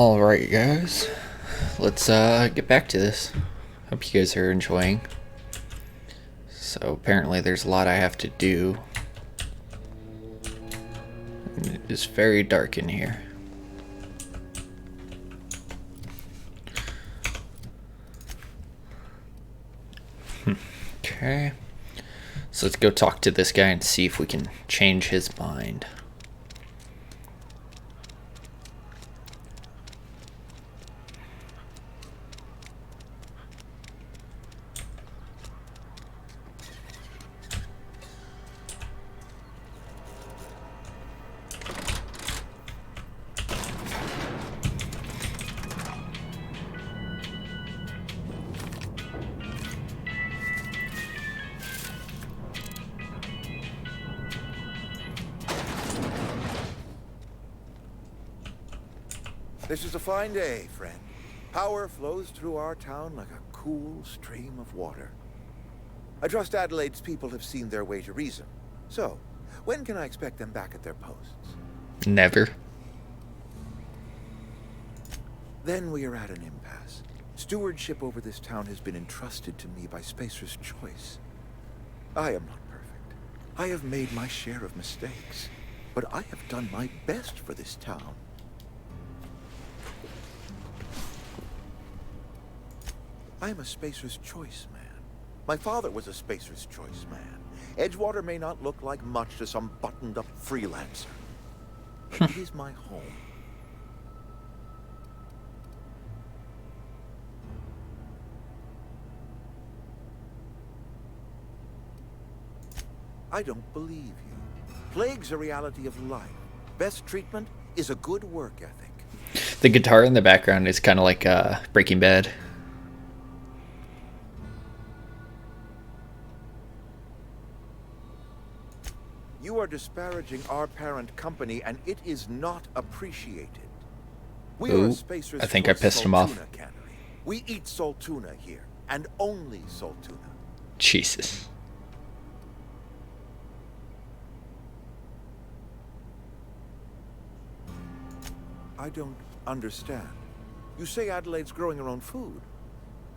Alright guys, let's get back to this. Hope you guys are enjoying. So apparently there's a lot I have to do. And it is very dark in here. Okay. So let's go talk to this guy and see if we can change his mind. This is a fine day, friend. Power flows through our town like a cool stream of water. I trust Adelaide's people have seen their way to reason. So, when can I expect them back at their posts? Never. Then we are at an impasse. Stewardship over this town has been entrusted to me by Spacer's Choice. I am not perfect. I have made my share of mistakes. But I have done my best for this town. I am a Spacer's Choice man. My father was a Spacer's Choice man. Edgewater may not look like much to some buttoned-up freelancer. But it is my home. I don't believe you. Plague's a reality of life. Best treatment is a good work ethic. The guitar in the background is kind of like Breaking Bad. You are disparaging our parent company, and it is not appreciated. We are Ooh, a Spacer's I think I Choice pissed him off. Saltuna cannery. We eat Saltuna here, and only Saltuna. Jesus. I don't understand. You say Adelaide's growing her own food,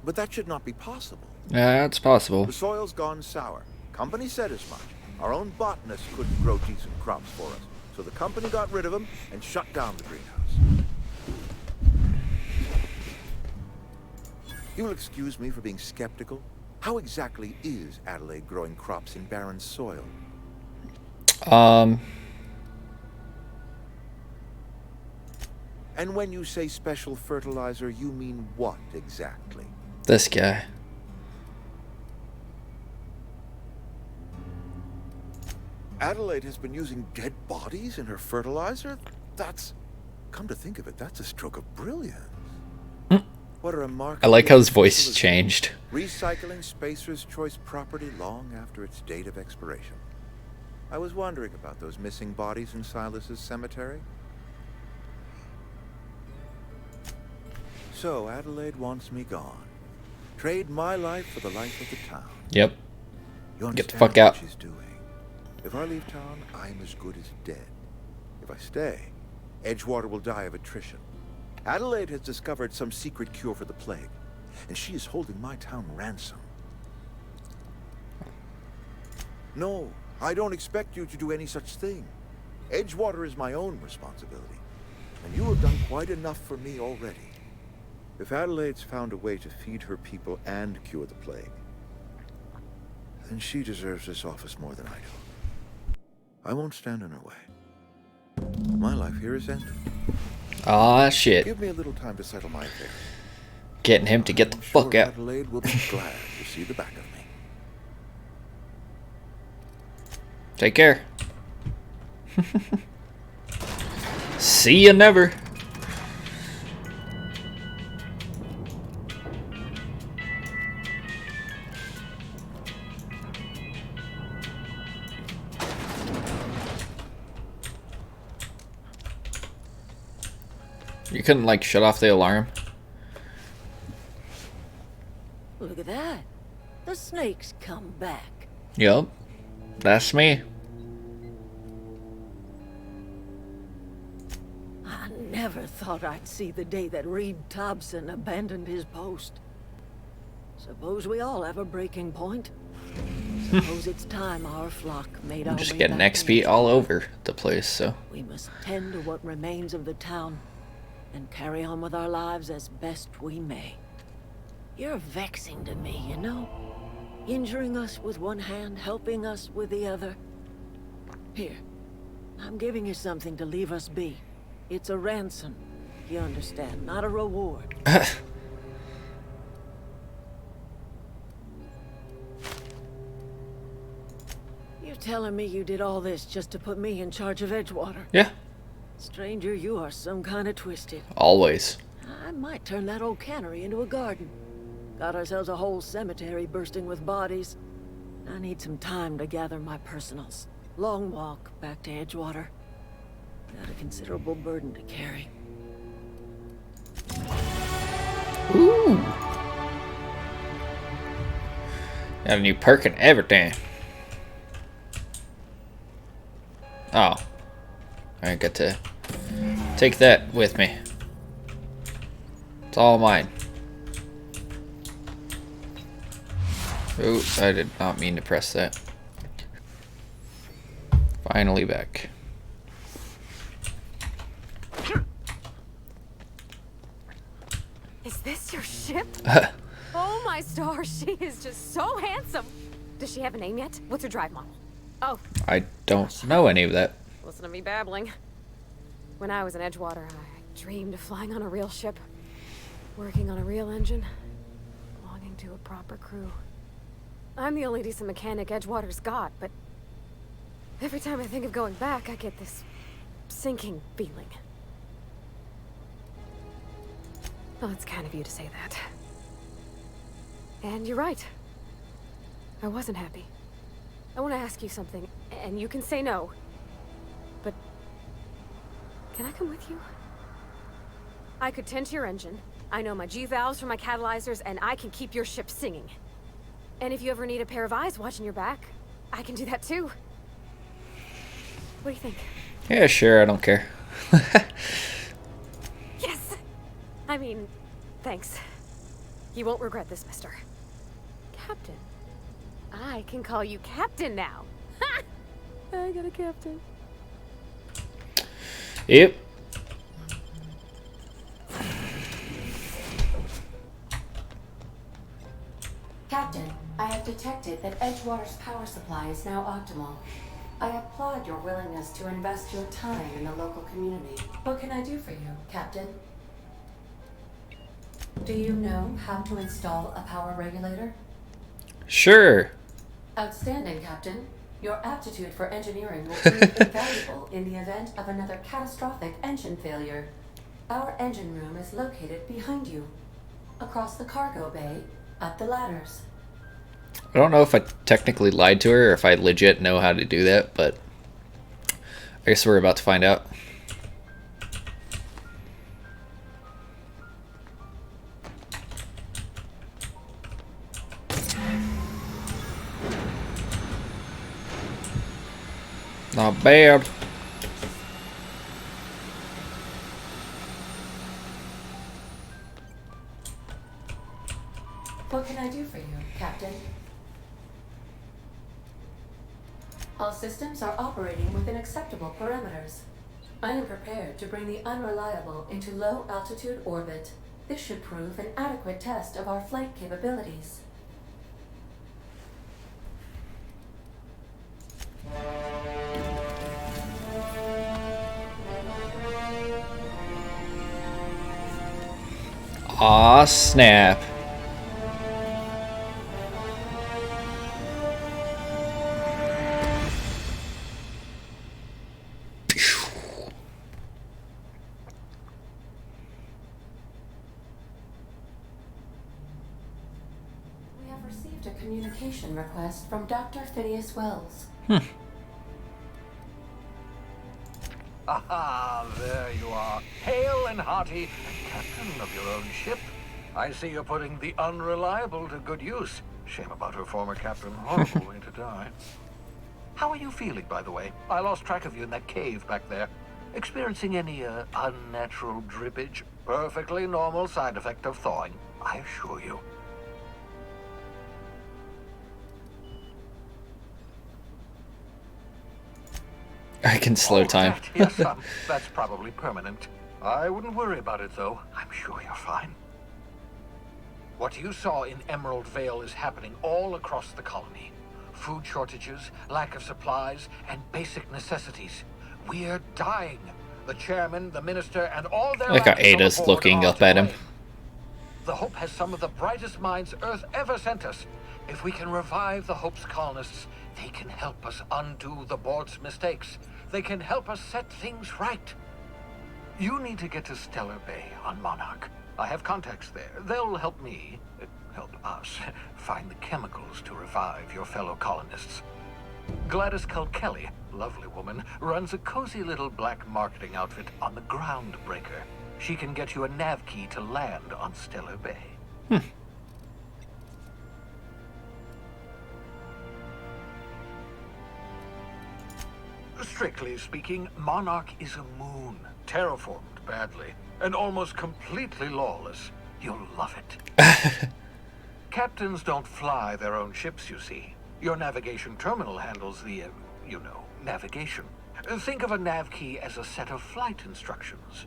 but that should not be possible. Yeah, it's possible. The soil's gone sour. Company said as much. Our own botanist couldn't grow decent crops for us, so the company got rid of them and shut down the greenhouse. You'll excuse me for being skeptical. How exactly is Adelaide growing crops in barren soil? And when you say special fertilizer, you mean what exactly? This guy. Adelaide has been using dead bodies in her fertilizer? That's... Come to think of it, that's a stroke of brilliance. What a remarkable... I like how his voice changed. Recycling Spacer's Choice property long after its date of expiration. I was wondering about those missing bodies in Silas's cemetery. So, Adelaide wants me gone. Trade my life for the life of the town. Yep. You Get the understand fuck out. what she's doing. If I leave town, I'm as good as dead. If I stay, Edgewater will die of attrition. Adelaide has discovered some secret cure for the plague, and she is holding my town ransom. No, I don't expect you to do any such thing. Edgewater is my own responsibility, and you have done quite enough for me already. If Adelaide's found a way to feed her people and cure the plague, then she deserves this office more than I do. I won't stand in her way. My life here is ended. Aw, shit. Give me a little time to settle my affairs. Getting him to get the I'm fuck sure out. Adelaide will be glad to see the back of me. Take care. See you never. You couldn't, like, shut off the alarm? Look at that. The snake's come back. Yup. That's me. I never never thought I'd see the day that Reed Thompson abandoned his post. Suppose we all have a breaking point. Suppose it's time our flock made our I'm just way getting back XP in. all over the place, so. We must tend to what remains of the town and carry on with our lives as best we may. You're vexing to me, you know? Injuring us with one hand, helping us with the other. Here, I'm giving you something to leave us be. It's a ransom, you understand, not a reward. You're telling me you did all this just to put me in charge of Edgewater? Yeah, Stranger, you are some kind of twisted. always. I might turn that old cannery into a garden. Got ourselves a whole cemetery bursting with bodies. I need some time to gather my personals. Long walk back to Edgewater. Got a considerable burden to carry. Ooh. Got a new perk and everything. Oh. I get to take that with me. It's all mine. Oops, I did not mean to press that. Finally back. Is this your ship? Oh my stars, she is just so handsome. Does she have a name yet? What's her drive model? Oh, I don't know any of that. listen to me babbling. When I was in Edgewater, I dreamed of flying on a real ship, working on a real engine, belonging to a proper crew. I'm the only decent mechanic Edgewater's got, but every time I think of going back, I get this sinking feeling. Well, it's kind of you to say that. And you're right. I wasn't happy. I want to ask you something, and you can say no. But can I come with you? I could tend to your engine. I know my G-valves from my catalyzers, and I can keep your ship singing. And if you ever need a pair of eyes watching your back, I can do that too. What do you think? Yeah, sure, I don't care. Yes! I mean, thanks. You won't regret this, mister. Captain. I can call you Captain now. Ha! I got a captain. Yep. Captain, I have detected that Edgewater's power supply is now optimal. I applaud your willingness to invest your time in the local community. What can I do for you, Captain? Do you know how to install a power regulator? Sure. Outstanding, Captain. Your aptitude for engineering will prove invaluable in the event of another catastrophic engine failure. Our engine room is located behind you, across the cargo bay, up the ladders. I don't know if I technically lied to her or if I legit know how to do that, but I guess we're about to find out. Not bad. What can I do for you, Captain? All systems are operating within acceptable parameters. I am prepared to bring the unreliable into low altitude orbit. This should prove an adequate test of our flight capabilities. Aw, snap. We have received a communication request from Dr. Phineas Wells. Aha, there you are, hale and hearty, captain of your own ship. I see you're putting the unreliable to good use. Shame about her former captain, horrible way to die. How are you feeling, by the way? I lost track of you in that cave back there. Experiencing any unnatural drippage? Perfectly normal side effect of thawing, I assure you. I can slow time. That, yes, that's probably permanent. I wouldn't worry about it, though. I'm sure you're fine. What you saw in Emerald Vale is happening all across the colony. Food shortages, lack of supplies, and basic necessities. We're dying. The chairman, the minister, and all their Like how actors on the Ada's board looking are up to at him. blame. The Hope has some of the brightest minds Earth ever sent us. If we can revive the Hope's colonists, they can help us undo the board's mistakes. They can help us set things right. You need to get to Stellar Bay on Monarch. I have contacts there. They'll help me, help us, find the chemicals to revive your fellow colonists. Gladys Culkelly, lovely woman, runs a cozy little black marketing outfit on the Groundbreaker. She can get you a nav key to land on Stellar Bay. Strictly speaking, Monarch is a moon, terraformed badly, and almost completely lawless. You'll love it. Captains don't fly their own ships, you see. Your navigation terminal handles the, navigation. Think of a nav key as a set of flight instructions.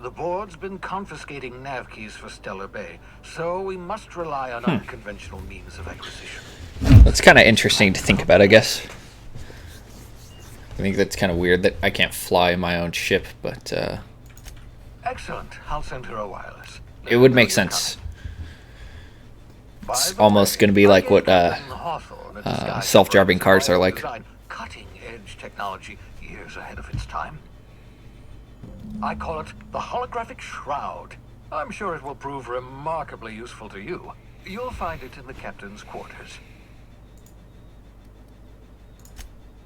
The board's been confiscating nav keys for Stellar Bay, so we must rely on unconventional means of acquisition. That's kind of interesting to think about, I guess. I think that's kind of weird that I can't fly my own ship, but Excellent. I'll send her a wireless. it would make sense. It's almost going to be like what self-driving cars are like. Cutting-edge technology, years ahead of its time. I call it the holographic shroud. I'm sure it will prove remarkably useful to you. You'll find it in the captain's quarters.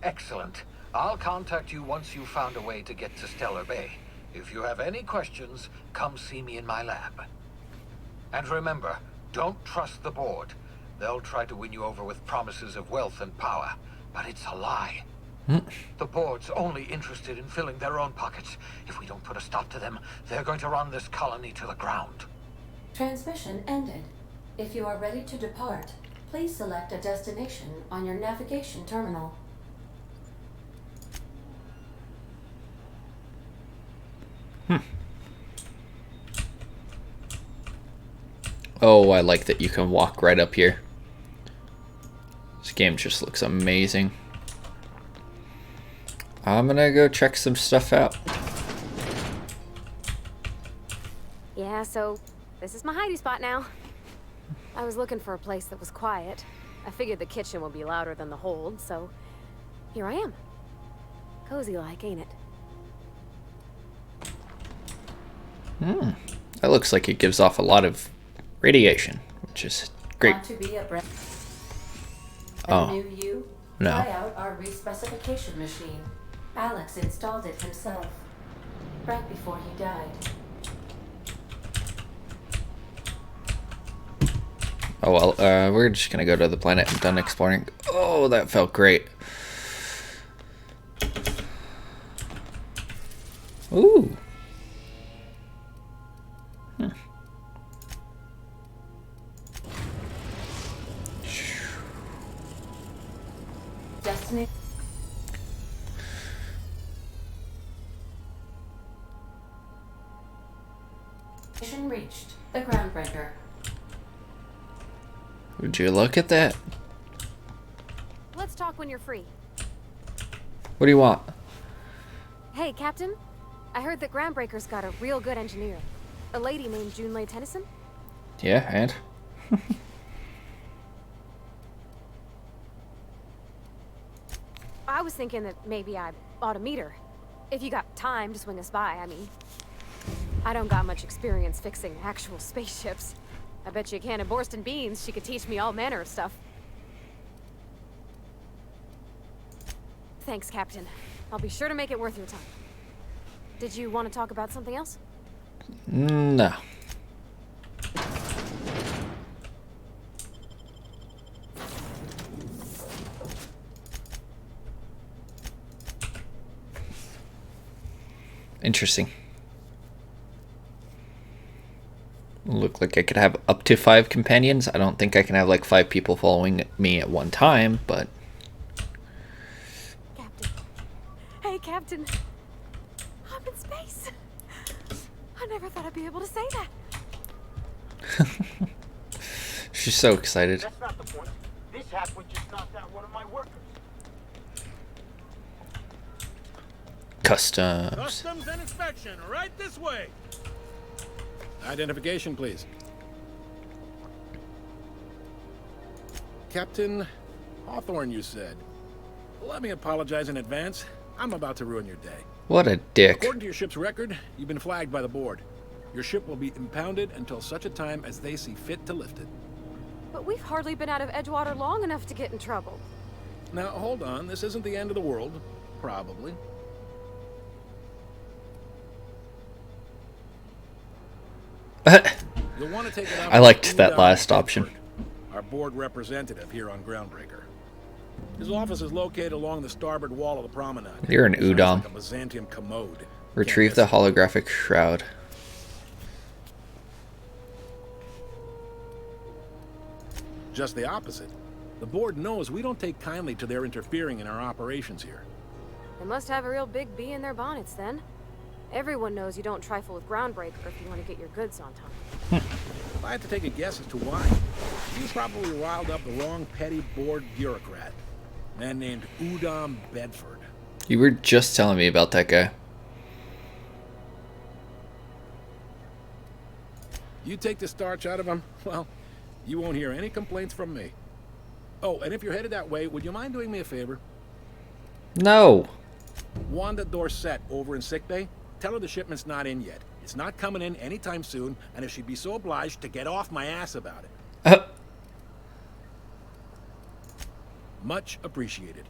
Excellent. I'll contact you once you've found a way to get to Stellar Bay. If you have any questions, come see me in my lab. And remember, don't trust the board. They'll try to win you over with promises of wealth and power, but it's a lie. The board's only interested in filling their own pockets. If we don't put a stop to them, they're going to run this colony to the ground. Transmission ended. If you are ready to depart, please select a destination on your navigation terminal. Oh, I like that you can walk right up here. This game just looks amazing. I'm gonna go check some stuff out. Yeah, so this is my hidey spot now. I was looking for a place that was quiet. I figured the kitchen would be louder than the hold, so here I am. Cozy like, ain't it? That looks like it gives off a lot of radiation, which is great. Want to be a brand Oh, new you? no. Try out our respecification machine. Alex installed it himself, right before he died. Oh well, we're just gonna go to the planet and done exploring. Oh, that felt great. Ooh. Destiny. Mission reached. The Groundbreaker. Would you look at that? Let's talk when you're free. What do you want? Hey, Captain. I heard that Groundbreaker's got a real good engineer. A lady named Junlei Tennyson. Yeah, and? I was thinking that maybe I ought to meet her. If you got time to swing us by, I mean. I don't got much experience fixing actual spaceships. I bet you a can of Borston beans she could teach me all manner of stuff. Thanks, Captain. I'll be sure to make it worth your time. Did you want to talk about something else? No. Interesting. Look like I could have up to 5 companions. I don't think I can have like 5 people following me at one time, but... Captain. Hey, Captain. I'm in space. I never thought I'd be able to say that. She's so excited. That's not the point. This halfwit just knocked out one of my workers. Customs. Customs and inspection, right this way. Identification, please. Captain Hawthorne, you said. Let me apologize in advance. I'm about to ruin your day. What a dick. According to your ship's record, you've been flagged by the board. Your ship will be impounded until such a time as they see fit to lift it. But we've hardly been out of Edgewater long enough to get in trouble. Now, hold on. This isn't the end of the world. Probably. You'll want to take it out I liked with that Udon last Bedford, option. Our board representative here on Groundbreaker. His office is located along the starboard wall of the promenade. You're an Sounds Udon. like a Byzantium commode. Retrieve the Can't miss holographic shroud. it. Just the opposite. The board knows we don't take kindly to their interfering in our operations here. They must have a real big bee in their bonnets, then. Everyone knows you don't trifle with Groundbreaker if you want to get your goods on time. If I had to take a guess as to why, you probably riled up the wrong petty board bureaucrat. A man named Udon Bedford. You were just telling me about that guy. You take the starch out of him, well, you won't hear any complaints from me. Oh, and if you're headed that way, would you mind doing me a favor? No. Wanda Dorset over in sickbay, tell her the shipment's not in yet. It's not coming in anytime soon, and if she'd be so obliged to get off my ass about it. Much appreciated.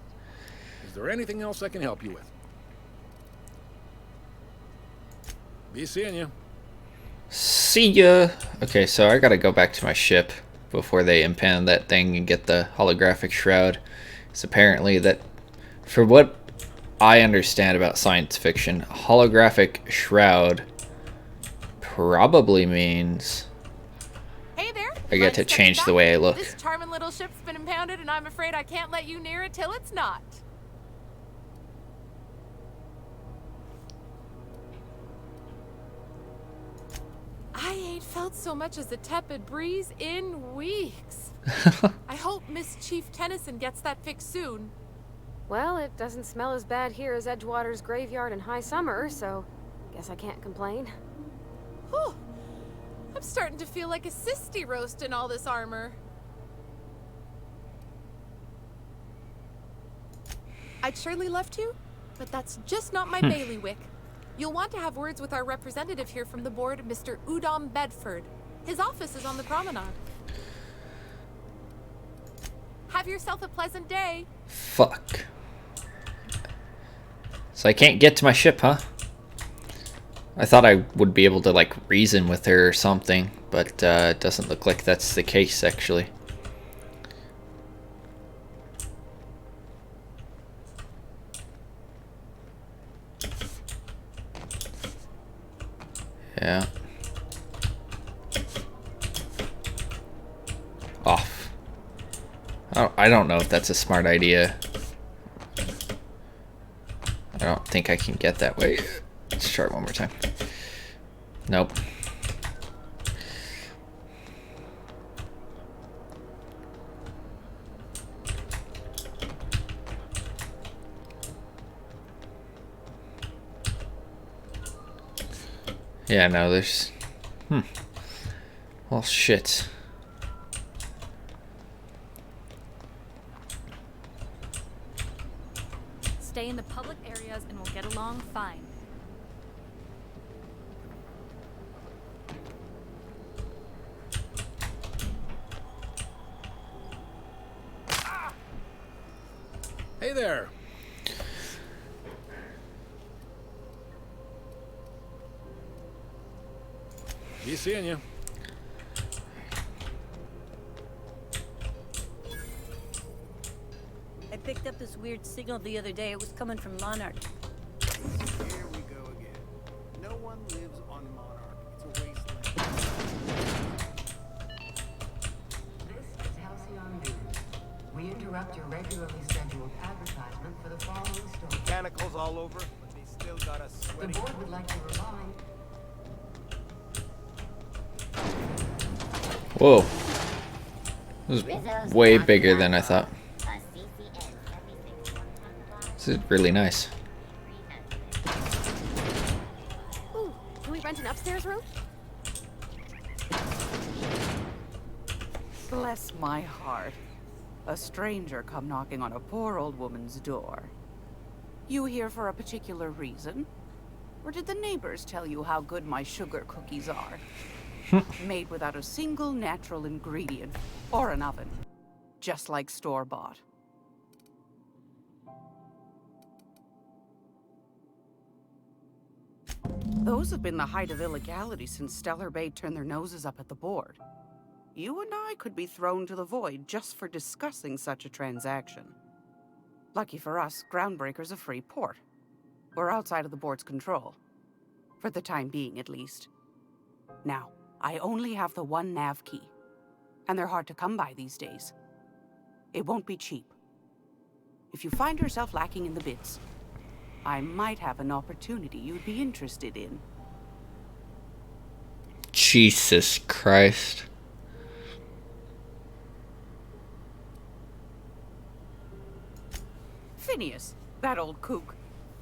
Is there anything else I can help you with? Be seeing you. See ya. Okay, so I gotta go back to my ship before they impound that thing and get the holographic shroud. It's apparently that, for what I understand about science fiction, a holographic shroud probably means Hey there. I get to change the way I look. This charming little ship's been impounded, and I'm afraid I can't let you near it till it's not. I ain't felt so much as a tepid breeze in weeks. I hope Miss Chief Tennyson gets that fixed soon. Well, it doesn't smell as bad here as Edgewater's graveyard in high summer, so guess I can't complain. Whew. I'm starting to feel like a sisty roast in all this armor. I'd surely love to, but that's just not my bailiwick. You'll want to have words with our representative here from the board, Mr. Udon Bedford. His office is on the promenade. Have yourself a pleasant day. Fuck. So I can't get to my ship, huh? I thought I would be able to, like, reason with her or something, but it doesn't look like that's the case, actually. Yeah. Off. I don't know if that's a smart idea. I don't think I can get that way. Let's try it one more time. Nope. Yeah, no, there's... Well, shit. Stay in the public areas and we'll get along fine. Hey there. Be seeing you. I picked up this weird signal the other day. It was coming from Monarch. Here we go again. interrupt your regularly scheduled advertisement for the following store. Mechanicals all over, but they still got us The sweating. board would like to remind. Whoa. This is way bigger than I thought. This is really nice. Ooh, can we rent an upstairs room? Bless my heart. A stranger come knocking on a poor old woman's door. You here for a particular reason? Or did the neighbors tell you how good my sugar cookies are? Made without a single natural ingredient or an oven. Just like store-bought. Those have been the height of illegality since Stellar Bay turned their noses up at the board. You and I could be thrown to the void just for discussing such a transaction. Lucky for us, Groundbreaker's a free port. We're outside of the board's control. For the time being, at least. Now, I only have the one nav key. And they're hard to come by these days. It won't be cheap. If you find yourself lacking in the bits, I might have an opportunity you'd be interested in. Jesus Christ. Phineas, that old kook.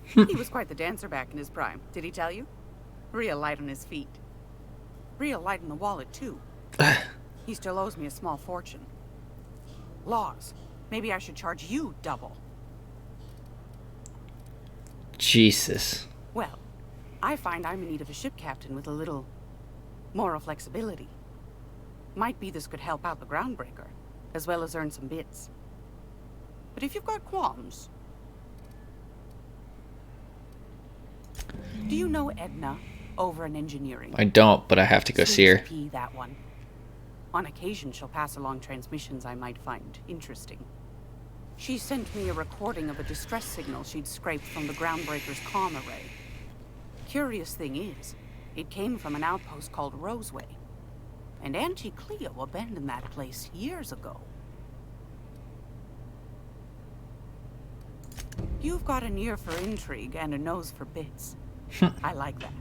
He was quite the dancer back in his prime, did he tell you? Real light on his feet. Real light in the wallet, too. He still owes me a small fortune. Laws. Maybe I should charge you double. Jesus. Well, I find I'm in need of a ship captain with a little moral flexibility. Might be this could help out the Groundbreaker, as well as earn some bits. But if you've got qualms... Do you know Edna over in engineering? I don't, but I have to go see her. P, that one. On occasion, she'll pass along transmissions I might find interesting. She sent me a recording of a distress signal she'd scraped from the Groundbreaker's comm array. Curious thing is, it came from an outpost called Roseway. And Auntie Cleo abandoned that place years ago. You've got an ear for intrigue and a nose for bits. I like that.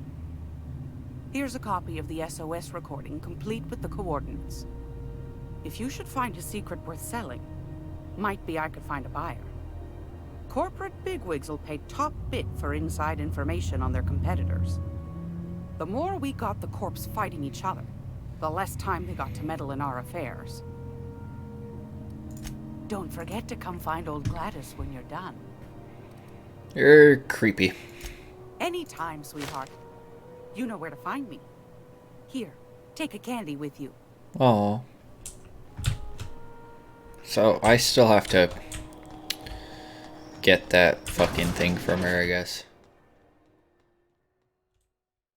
Here's a copy of the SOS recording, complete with the coordinates. If you should find a secret worth selling, might be I could find a buyer. Corporate bigwigs will pay top bit for inside information on their competitors. The more we got the corps fighting each other, the less time they got to meddle in our affairs. Don't forget to come find old Gladys when you're done. You're creepy. Anytime, sweetheart. You know where to find me. Here, take a candy with you. Oh. So I still have to get that fucking thing from her, I guess.